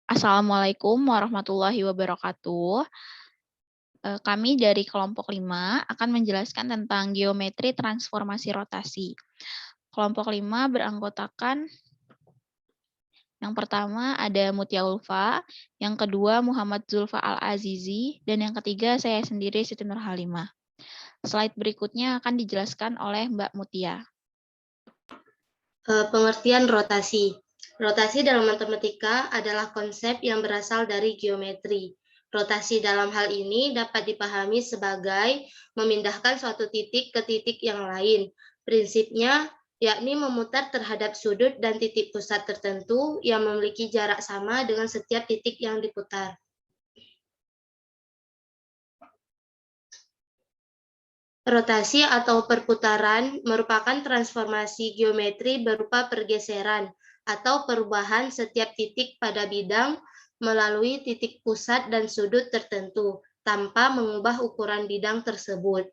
Assalamualaikum warahmatullahi wabarakatuh. Kami dari kelompok 5 akan menjelaskan tentang geometri transformasi rotasi. Kelompok 5 beranggotakan yang pertama ada Mutia Ulfa, yang kedua Muhammad Zulfa Al-Azizi, dan yang ketiga saya sendiri Siti Nurhalimah. Slide berikutnya akan dijelaskan oleh Mbak Mutia. Pengertian rotasi. Rotasi dalam matematika adalah konsep yang berasal dari geometri. Rotasi dalam hal ini dapat dipahami sebagai memindahkan suatu titik ke titik yang lain. Prinsipnya yakni memutar terhadap sudut dan titik pusat tertentu yang memiliki jarak sama dengan setiap titik yang diputar. Rotasi atau perputaran merupakan transformasi geometri berupa pergeseran atau perubahan setiap titik pada bidang melalui titik pusat dan sudut tertentu tanpa mengubah ukuran bidang tersebut.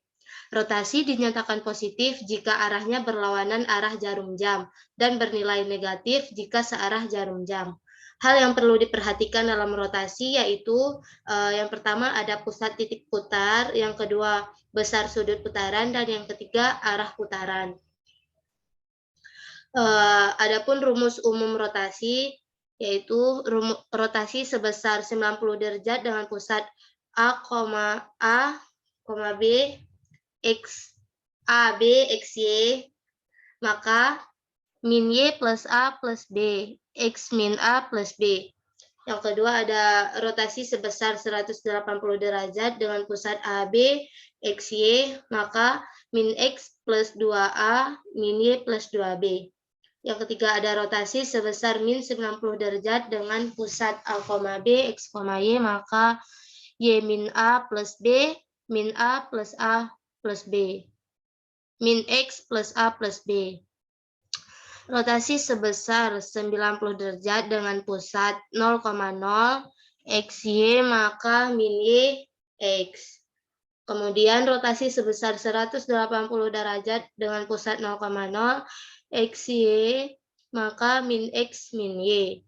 Rotasi dinyatakan positif jika arahnya berlawanan arah jarum jam dan bernilai negatif jika searah jarum jam. Hal yang perlu diperhatikan dalam rotasi yaitu yang pertama ada pusat titik putar, yang kedua besar sudut putaran, dan yang ketiga arah putaran. Adapun rumus umum rotasi yaitu rotasi sebesar 90 derajat dengan pusat A, B, X, A, B, X, Y, maka min Y plus A plus B, X min A plus B. Yang kedua ada rotasi sebesar 180 derajat dengan pusat AB, XY, maka min X plus 2A, min Y plus 2B. Yang ketiga ada rotasi sebesar min 90 derajat dengan pusat A, B, X, Y, maka Y min A plus B, min A plus A plus B. Min X plus A plus B. Rotasi sebesar 90 derajat dengan pusat 0,0 XY, maka min Y X. Kemudian rotasi sebesar 180 derajat dengan pusat 0,0 XY, maka min X min Y.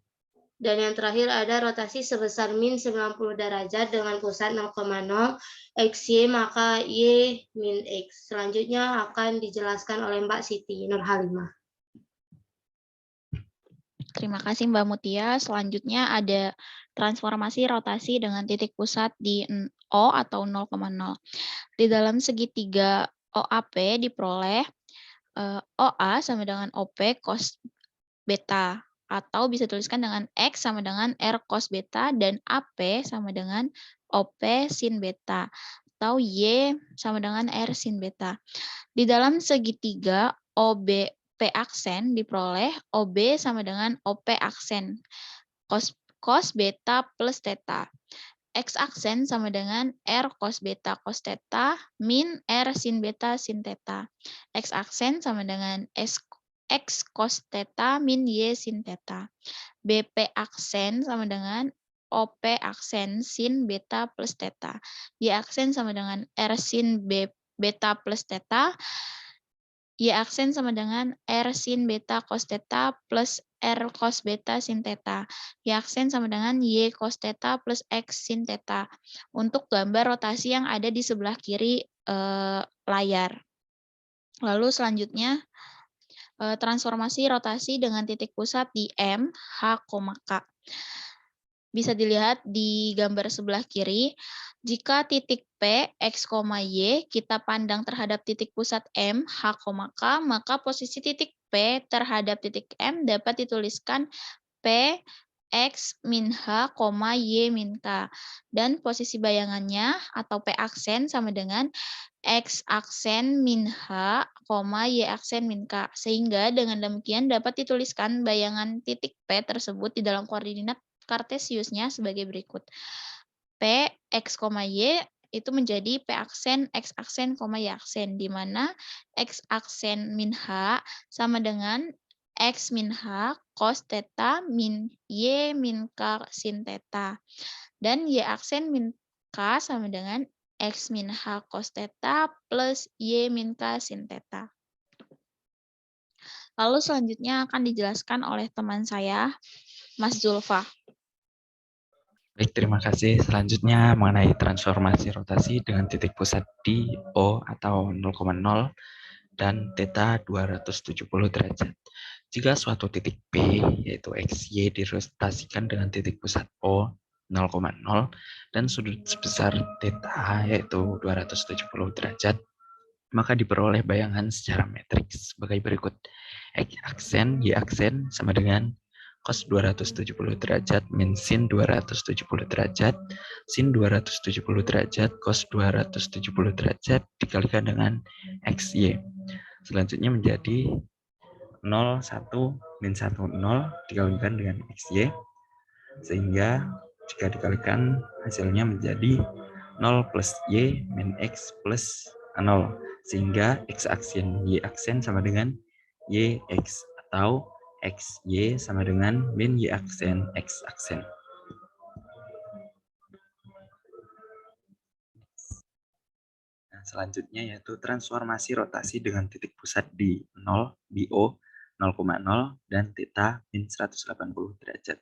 Dan yang terakhir ada rotasi sebesar min 90 derajat dengan pusat 0,0 XY, maka Y min X. Selanjutnya akan dijelaskan oleh Mbak Siti Nurhalimah. Terima kasih Mbak Mutia. Selanjutnya ada transformasi rotasi dengan titik pusat di O atau 0,0. Di dalam segitiga OAP diperoleh OA sama dengan OP cos beta, atau bisa tuliskan dengan X sama dengan R cos beta, dan AP sama dengan OP sin beta, atau Y sama dengan R sin beta. Di dalam segitiga OBP aksen diperoleh OB sama dengan OP aksen cos beta plus theta. X aksen sama dengan R cos beta cos theta min R sin beta sin theta. X aksen sama dengan X cos theta min Y sin theta. BP aksen sama dengan OP aksen sin beta plus theta. Y aksen sama dengan R sin beta plus theta. Y aksen sama dengan R sin beta cos theta plus R cos beta sin theta. Y aksen sama dengan Y cos theta plus X sin theta. Untuk gambar rotasi yang ada di sebelah kiri layar. Lalu selanjutnya transformasi rotasi dengan titik pusat di M, H, K. Bisa dilihat di gambar sebelah kiri, jika titik P, X, Y kita pandang terhadap titik pusat M, H, K, maka posisi titik P terhadap titik M dapat dituliskan P, X min H, Y min K. Dan posisi bayangannya atau P aksen sama dengan X aksen min H, Y aksen min K. Sehingga dengan demikian dapat dituliskan bayangan titik P tersebut di dalam koordinat kartesiusnya sebagai berikut. P, X, Y itu menjadi P aksen, X aksen, Y aksen, di mana X aksen min H sama dengan X min H cos theta min Y min K sin theta. Dan Y aksen min K sama dengan X min H cos theta plus Y min K sin theta. Lalu selanjutnya akan dijelaskan oleh teman saya, Mas Zulfa. Baik, terima kasih. Selanjutnya mengenai transformasi rotasi dengan titik pusat di O atau 0,0 dan theta 270 derajat. Jika suatu titik P, yaitu XY, dirotasikan dengan titik pusat O 0,0 dan sudut sebesar theta, yaitu 270 derajat, maka diperoleh bayangan secara matriks sebagai berikut. X aksen, Y aksen sama dengan cos 270 derajat min sin 270 derajat, sin 270 derajat, cos 270 derajat dikalikan dengan XY. Selanjutnya menjadi 0, 1, min 1, 0 dikalikan dengan XY, sehingga jika dikalikan hasilnya menjadi 0 plus Y min X plus 0, sehingga X aksen Y aksen sama dengan YX, atau XY sama dengan min Y aksen X aksen. Nah, selanjutnya yaitu transformasi rotasi dengan titik pusat di 0, di O 0,0 dan theta min 180 derajat.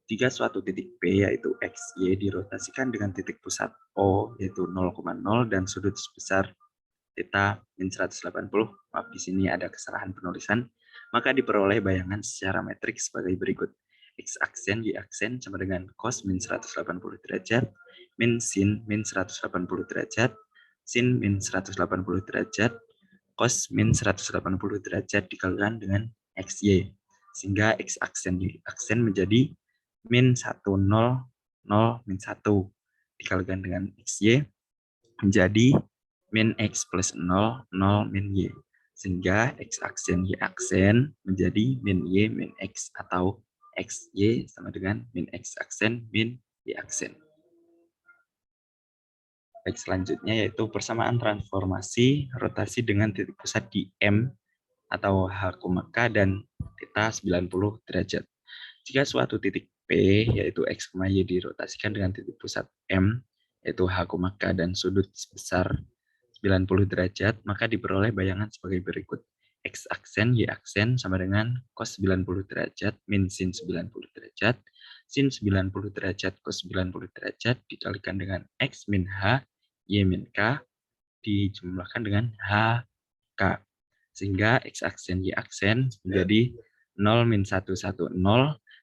Jika suatu titik P yaitu XY dirotasikan dengan titik pusat O yaitu 0,0 dan sudut sebesar theta min 180, maaf di sini ada kesalahan penulisan, maka diperoleh bayangan secara matriks sebagai berikut. X aksen, Y aksen sama dengan cos min 180 derajat, min sin min 180 derajat, sin min 180 derajat, cos min 180 derajat dikalikan dengan XY. Sehingga X aksen, Y aksen menjadi min 1, 0, 0, min 1 dikalikan dengan XY menjadi min X plus 0, 0, min Y. Sehingga X aksen Y aksen menjadi min Y min X, atau XY sama dengan min X aksen min Y aksen. Baik, selanjutnya yaitu persamaan transformasi rotasi dengan titik pusat di M atau H, K dan theta 90 derajat. Jika suatu titik P yaitu X, Y dirotasikan dengan titik pusat M yaitu H, K dan sudut sebesar 90 derajat, maka diperoleh bayangan sebagai berikut. X aksen, Y aksen sama dengan cos 90 derajat min sin 90 derajat, sin 90 derajat cos 90 derajat dikalikan dengan X min H, Y min K dijumlahkan dengan H, K. Sehingga X aksen, Y aksen menjadi 0 min 1, 1, 0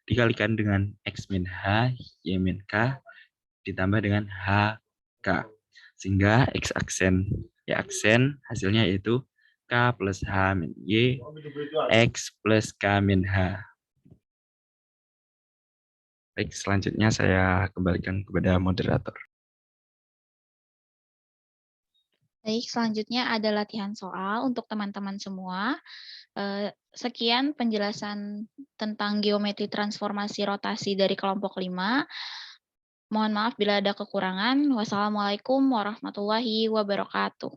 dikalikan dengan X min H, Y min K ditambah dengan H, K. Sehingga X aksen, Y aksen hasilnya yaitu K plus H min Y, X plus K min H. Baik, selanjutnya saya kembalikan kepada moderator. Baik, selanjutnya ada latihan soal untuk teman-teman semua. Sekian penjelasan tentang geometri transformasi rotasi dari kelompok 5. Mohon maaf bila ada kekurangan. Wassalamualaikum warahmatullahi wabarakatuh.